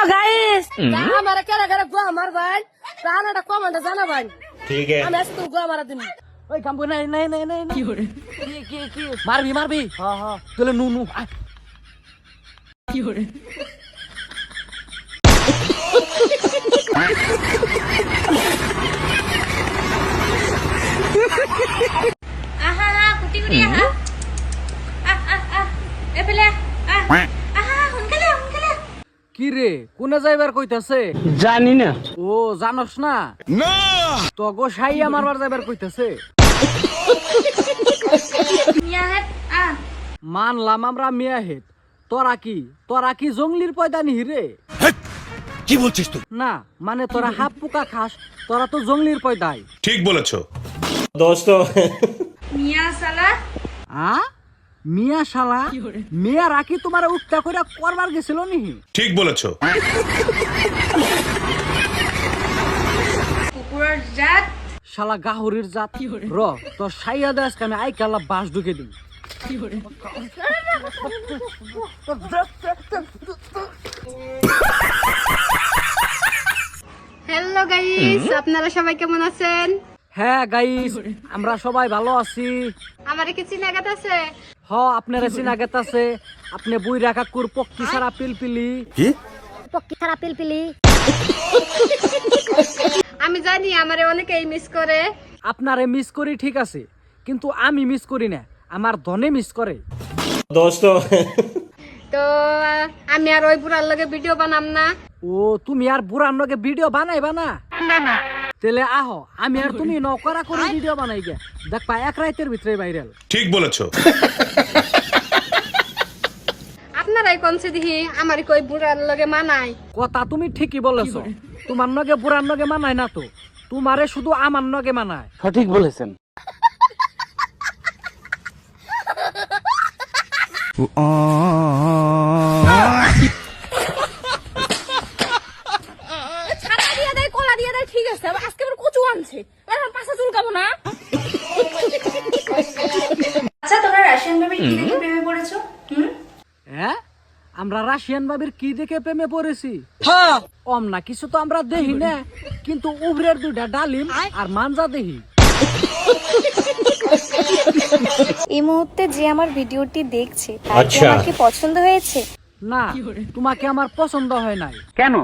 Guys हमारा क्या लगा गुआ मार भाई प्राण का कमांड जाना भाई ठीक है हम ऐसे तो गुआ मारा दिन ওই কাম্বু নাই নাই নাই নাই কি করে কি মারবি মারবি হ্যাঁ হ্যাঁ চলে নু নু কি করে আহা কুটি কুটি আহা এ পেলে আহা হুনকালে কি রে কোনে যাইবার কইতাছে জানি না ও জানোস না না তো গো সাইয়া মারবার যাইবার কইতাছে মিয়া হেট মানলাম আমরা মিয়া হেড তোরা কি জঙ্গলির পয়দা নিহি রে কি বলছিস তুই না মানে তোরা হাফ পোকা খাস তোরা তো জঙ্গলির পয়দাই ঠিক বলেছো दोस्तों মিয়া সালা আ মিয়া শালা মিয়া রাকি তোমার উক্তা কইরা করবার গেছিল নিহি ঠিক বলেছো কুকুরের জাত শালা গাহরির জাত র তোর সাইয়া দেশ কামে আই কালা বাস ঢুকে দিন হ্যালো গাইস আপনারা সবাই কেমন আছেন হ্যাঁ গাইস আমরা সবাই ভালো আছি আমারে কি চিনাগাত আছে হ আপনার চিনা গেতাছে আপনি বুই রাখা কুর পক্ষী সারা পিলপিলি কি पक्की थारा पिलपिली আমি জানি আমারে অনেকেই মিস করে আপনারে মিস করি ঠিক আছে কিন্তু আমি মিস করি না আমার ধনে মিস করে दोस्तों তো আমি আর ওই বুড়ার লগে ভিডিও বানাম না ও তুমি আর বুড়ার নগে ভিডিও বানাইবা না না তেলে আহো আমি আর তুমি নকরা করে ভিডিও বানাই গে দেখবা এক রাতের ভিতরে ভাইরাল ঠিক বলেছো আপনারাই কোনছে দিহি আমার কই বুড়ার লগে মানাই কথা তুমি ঠিকই বলেছো তোমার নগে বুড়ার নগে মানায় না তো তোমারে শুধু আমার নগে মানায় সঠিক বলেছেন ছাতা দিয়ে দেয় কলা দিয়ে দেয় ঠিক আছে আজকে আবার কচু আনছে এখন পাশা চুলকাবো না আচ্ছা তোমরা রাশিয়ান বেবি কি দেখে প্রেমে পড়েছো হ্যাঁ আমরা রাশিয়ান বাবির কি দেখে প্রেমে পড়েছি হ্যাঁ অম না কিছু তো আমরা দেখি না কিন্তু উভরের দুইটা ডালিম আর মানজা দেখি এই মুহূর্তে যে আমার ভিডিওটি দেখছে তার কি আচ্ছা। আমাকে পছন্দ হয়েছে না তোমাকে আমার পছন্দ হয় নাই কেন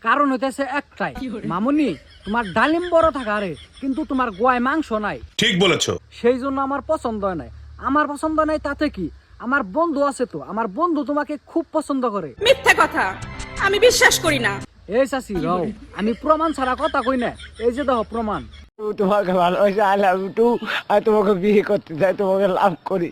কারণ হইতেছে একটাই মামুনি তোমার ডালিম বড় থাকা রে কিন্তু তোমার গোয়ায় মাংস নাই ঠিক বলেছো সেই জন্য আমার পছন্দ হয় নাই আমার পছন্দ নাই তাতে কি আমার বন্ধু আছে তো আমার বন্ধু তোমাকে খুব পছন্দ করে মিথ্যা কথা আমি বিশ্বাস করি না এই চাচি রাও আমি প্রমাণ ছাড়া কথা কই না এই যে দেখো প্রমাণ তোমাকে ভালোবাসি আই লাভ ইউ টু আর তোমাকে বিয়ে করতে চাই তোমাকে লাভ করি